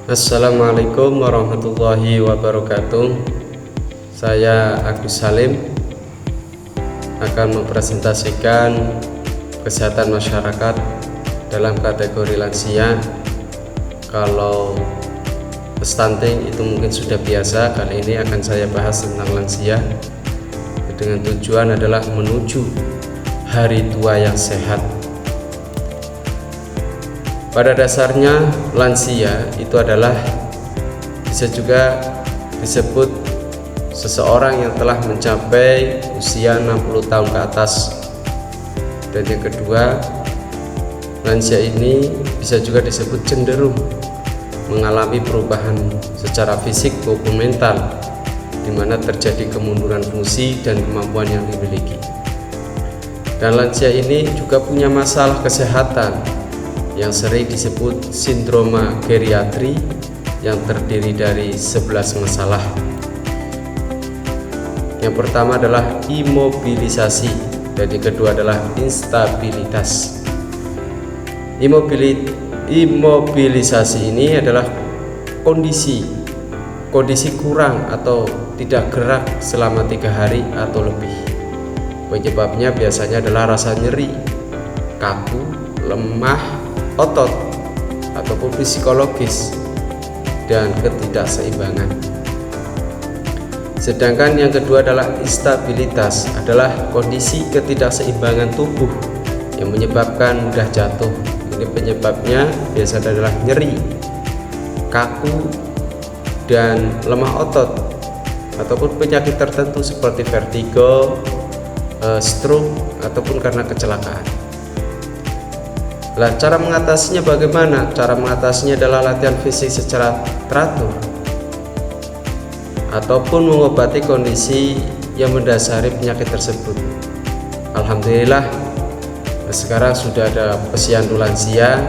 Assalamualaikum warahmatullahi wabarakatuh. Saya Agus Salim akan mempresentasikan kesehatan masyarakat dalam kategori lansia. Kalau stunting itu mungkin sudah biasa, kali ini akan saya bahas tentang lansia dengan tujuan adalah menuju hari tua yang sehat. Pada dasarnya lansia itu adalah bisa juga disebut seseorang yang telah mencapai usia 60 tahun ke atas. Dan yang kedua, lansia ini bisa juga disebut cenderung mengalami perubahan secara fisik maupun mental, di mana terjadi kemunduran fungsi dan kemampuan yang dimiliki. Dan lansia ini juga punya masalah kesehatan yang sering disebut sindroma geriatri yang terdiri dari 11 masalah. Yang pertama adalah imobilisasi dan yang kedua adalah instabilitas. Imobilisasi ini adalah kondisi kurang atau tidak gerak selama 3 hari atau lebih. Penyebabnya biasanya adalah rasa nyeri, kaku, lemah otot ataupun psikologis dan ketidakseimbangan. Sedangkan yang kedua adalah instabilitas, adalah kondisi ketidakseimbangan tubuh yang menyebabkan mudah jatuh. Ini penyebabnya biasanya adalah nyeri, kaku, dan lemah otot ataupun penyakit tertentu seperti vertigo, stroke ataupun karena kecelakaan. Nah, cara mengatasinya bagaimana? Cara mengatasinya adalah latihan fisik secara teratur ataupun mengobati kondisi yang mendasari penyakit tersebut. Alhamdulillah sekarang sudah ada posyandu lansia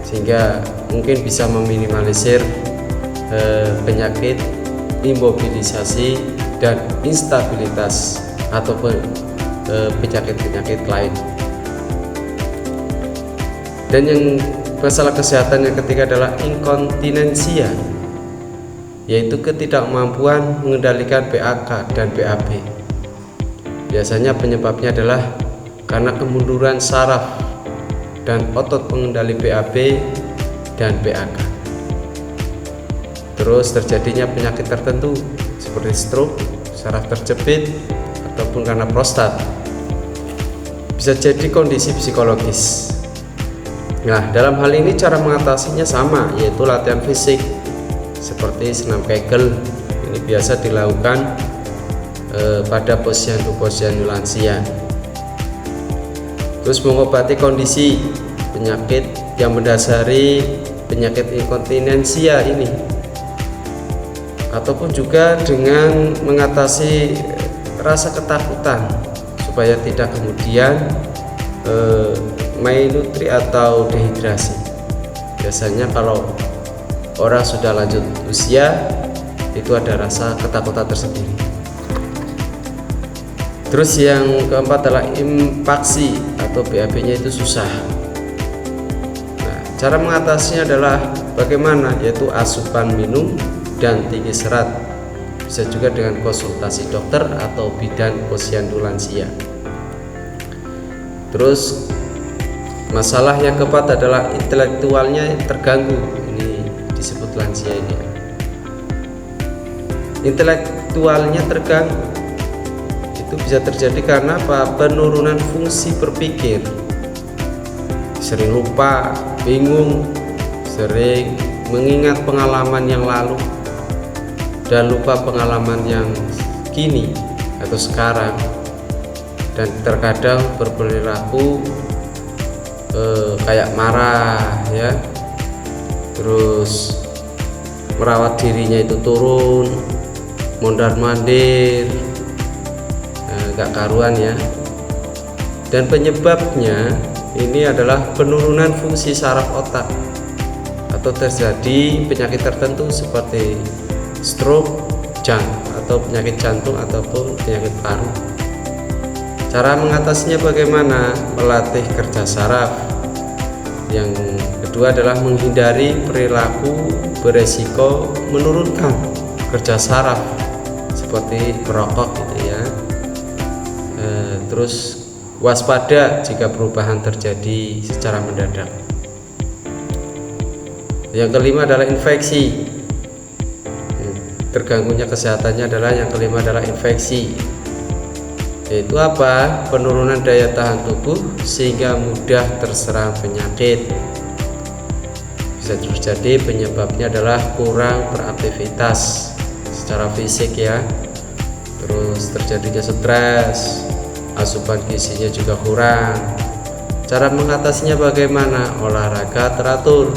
sehingga mungkin bisa meminimalisir penyakit imobilisasi dan instabilitas ataupun penyakit-penyakit lain. Dan yang masalah kesehatan yang ketiga adalah inkontinensia, yaitu ketidakmampuan mengendalikan PAK dan BAB. Biasanya penyebabnya adalah karena kemunduran saraf dan otot pengendali BAB dan PAK. Terus terjadinya penyakit tertentu seperti stroke, saraf terjepit, ataupun karena prostat. Bisa jadi kondisi psikologis. Nah, dalam hal ini cara mengatasinya sama, yaitu latihan fisik seperti senam Kegel. Ini biasa dilakukan pada posyandu lansia. Terus mengobati kondisi penyakit yang mendasari penyakit inkontinensia ini, ataupun juga dengan mengatasi rasa ketakutan supaya tidak kemudian malnutri atau dehidrasi. Biasanya kalau orang sudah lanjut usia itu ada rasa ketakutan tersendiri. Terus yang keempat adalah impaksi atau BAB-nya itu susah. Nah, cara mengatasinya adalah bagaimana, yaitu asupan minum dan tinggi serat. Bisa juga dengan konsultasi dokter atau bidan posyandu lansia. Terus masalah yang keempat adalah intelektualnya terganggu. Ini disebut lansia ini. Intelektualnya terganggu itu bisa terjadi karena apa? Penurunan fungsi berpikir. Sering lupa, bingung, sering mengingat pengalaman yang lalu dan lupa pengalaman yang kini atau sekarang, dan terkadang berperilaku kayak marah ya, terus merawat dirinya itu turun, mondar-mandir, gak karuan ya. Dan penyebabnya ini adalah penurunan fungsi saraf otak atau terjadi penyakit tertentu seperti stroke, atau penyakit jantung ataupun penyakit paru. Cara mengatasinya bagaimana? Melatih kerja saraf. Yang kedua adalah menghindari perilaku beresiko menurunkan kerja saraf seperti merokok gitu ya. Terus waspada jika perubahan terjadi secara mendadak. Yang kelima adalah infeksi. Terganggunya kesehatannya adalah yang kelima adalah infeksi. Yaitu apa? Penurunan daya tahan tubuh sehingga mudah terserang penyakit. Bisa terjadi penyebabnya adalah kurang beraktivitas secara fisik ya. Terus terjadinya stres, asupan gizinya juga kurang. Cara mengatasinya bagaimana? Olahraga teratur,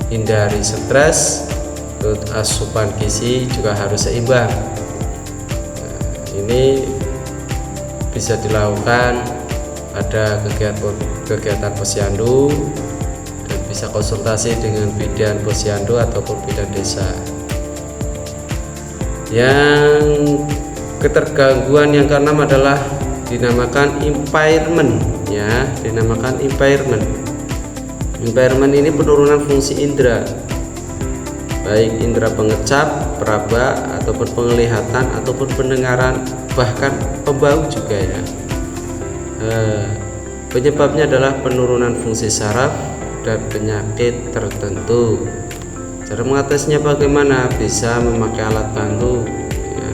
hindari stres, terus asupan gizi juga harus seimbang. Ini bisa dilakukan pada kegiatan posyandu, dan bisa konsultasi dengan bidan posyandu ataupun bidan desa. Yang ketergangguan yang keenam adalah dinamakan impairment ya, dinamakan impairment. Impairment ini penurunan fungsi indera, baik indera pengecap, peraba, ataupun penglihatan, ataupun pendengaran, bahkan pembau juga ya. Penyebabnya adalah penurunan fungsi saraf dan penyakit tertentu. Cara mengatasinya bagaimana? Bisa memakai alat bantu ya.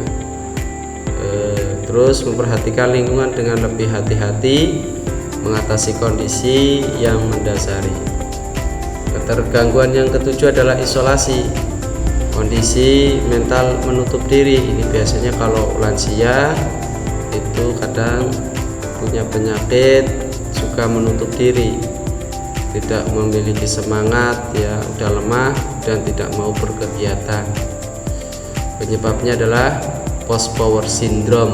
Terus memperhatikan lingkungan dengan lebih hati-hati, mengatasi kondisi yang mendasari. Ketergangguan yang ketujuh adalah isolasi, kondisi mental menutup diri. Ini biasanya kalau lansia itu kadang punya penyakit suka menutup diri, tidak memiliki semangat ya, udah lemah dan tidak mau berkegiatan. Penyebabnya adalah post power syndrome.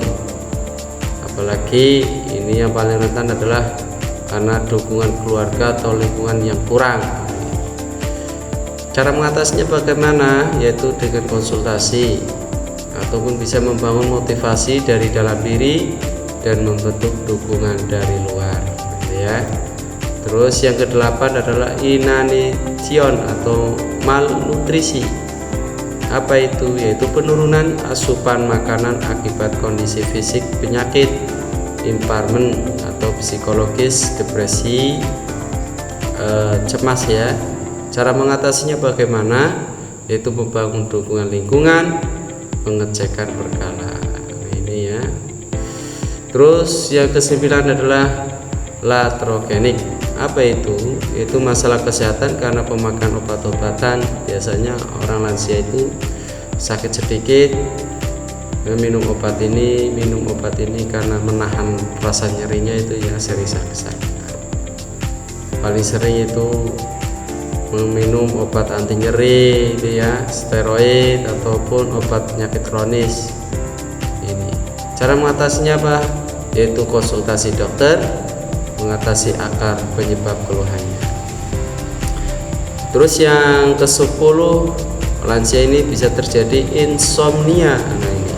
Apalagi ini yang paling rentan adalah karena dukungan keluarga atau lingkungan yang kurang. Cara mengatasinya bagaimana? Yaitu dengan konsultasi, ataupun bisa membangun motivasi dari dalam diri dan membentuk dukungan dari luar ya. Terus yang kedelapan adalah inanition atau malnutrisi. Apa itu? Yaitu penurunan asupan makanan akibat kondisi fisik penyakit, impairment atau psikologis, depresi, cemas ya. Cara mengatasinya bagaimana? Yaitu membangun dukungan lingkungan, pengecekan berkala. Ini ya. Terus yang kesembilan adalah iatrogenik. Apa itu? Itu masalah kesehatan karena pemakan obat-obatan. Biasanya orang lansia itu sakit sedikit, minum obat ini karena menahan rasa nyerinya itu ya, sering kesakitan. Paling sering itu meminum obat anti nyeri itu ya, steroid ataupun obat penyakit kronis. Ini cara mengatasinya apa? Yaitu konsultasi dokter, mengatasi akar penyebab keluhannya. Terus yang ke-10, lansia ini bisa terjadi insomnia. Nah ini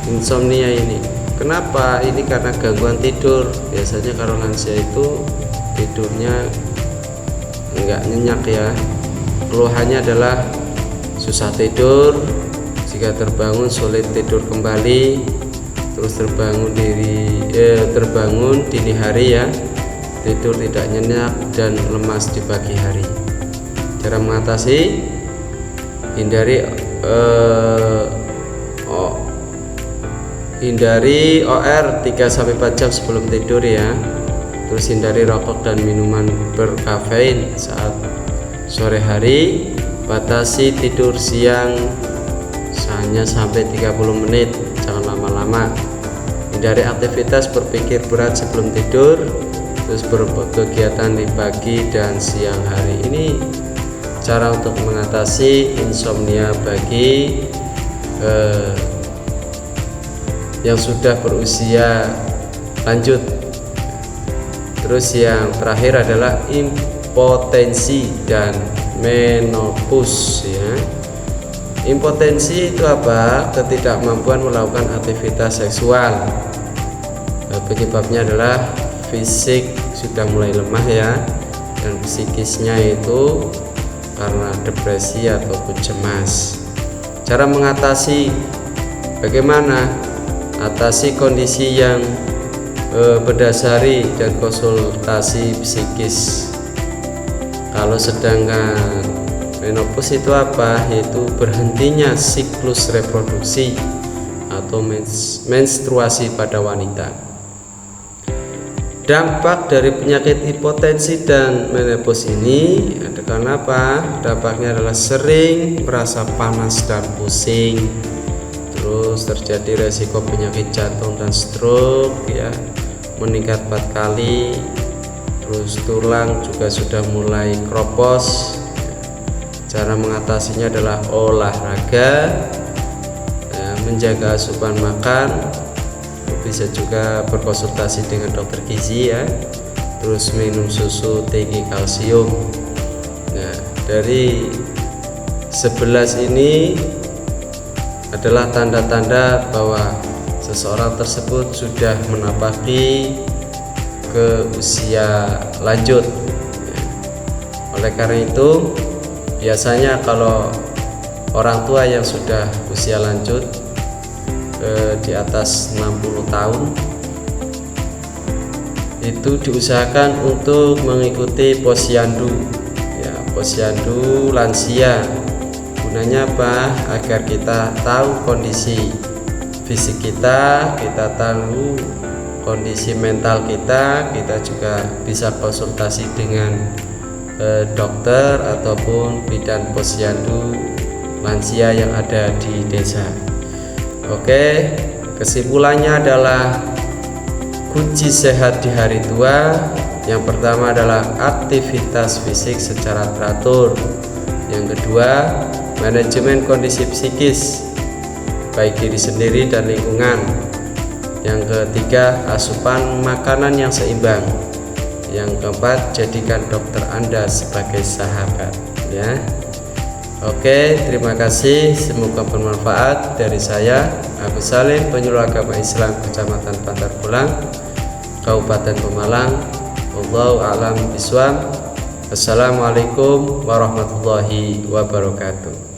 insomnia ini kenapa? Ini karena gangguan tidur. Biasanya kalau lansia itu tidurnya enggak nyenyak ya. Keluhannya adalah susah tidur, jika terbangun sulit tidur kembali, terus terbangun dini hari ya, tidur tidak nyenyak dan lemas di pagi hari. Cara mengatasi, hindari OR 3-4 jam sebelum tidur ya. Terus hindari rokok dan minuman berkafein saat sore hari. Batasi tidur siang hanya sampai 30 menit, jangan lama-lama. Hindari aktivitas berpikir berat sebelum tidur. Terus berkegiatan di pagi dan siang hari. Ini cara untuk mengatasi insomnia bagi yang sudah berusia lanjut. Terus yang terakhir adalah impotensi dan menopause ya. Impotensi itu apa? Ketidakmampuan melakukan aktivitas seksual. Penyebabnya adalah fisik sudah mulai lemah ya, dan psikisnya itu karena depresi ataupun cemas. Cara mengatasi, bagaimana atasi kondisi yang berdasari dan konsultasi psikis. Kalau sedangkan menopause itu apa? Yaitu berhentinya siklus reproduksi atau menstruasi pada wanita. Dampak dari penyakit hipotensi dan menopause ini ada karena apa? Dampaknya adalah sering merasa panas dan pusing, terus terjadi resiko penyakit jantung dan stroke ya, meningkat 4 kali, terus tulang juga sudah mulai kropos. Cara mengatasinya adalah olahraga ya, menjaga asupan makan, bisa juga berkonsultasi dengan dokter gizi ya, terus minum susu tinggi kalsium. Nah, dari 11 ini adalah tanda-tanda bahwa seseorang tersebut sudah menapaki ke usia lanjut ya. Oleh karena itu biasanya kalau orang tua yang sudah usia lanjut di atas 60 tahun itu diusahakan untuk mengikuti posyandu ya, posyandu lansia. Gunanya apa? Agar kita tahu kondisi fisik kita tahu kondisi mental kita juga bisa konsultasi dengan dokter ataupun bidan posyandu lansia yang ada di desa. Oke, kesimpulannya adalah kunci sehat di hari tua. Yang pertama adalah aktivitas fisik secara teratur. Yang kedua, manajemen kondisi psikis baik diri sendiri dan lingkungan. Yang ketiga, asupan makanan yang seimbang. Yang keempat, jadikan dokter Anda sebagai sahabat ya. Oke, terima kasih, semoga bermanfaat. Dari saya Agus Salim, penyuluh agama Islam Kecamatan Bantar Pulang, Kabupaten Pemalang. Wallahu a'lam bishawab. Assalamualaikum warahmatullahi wabarakatuh.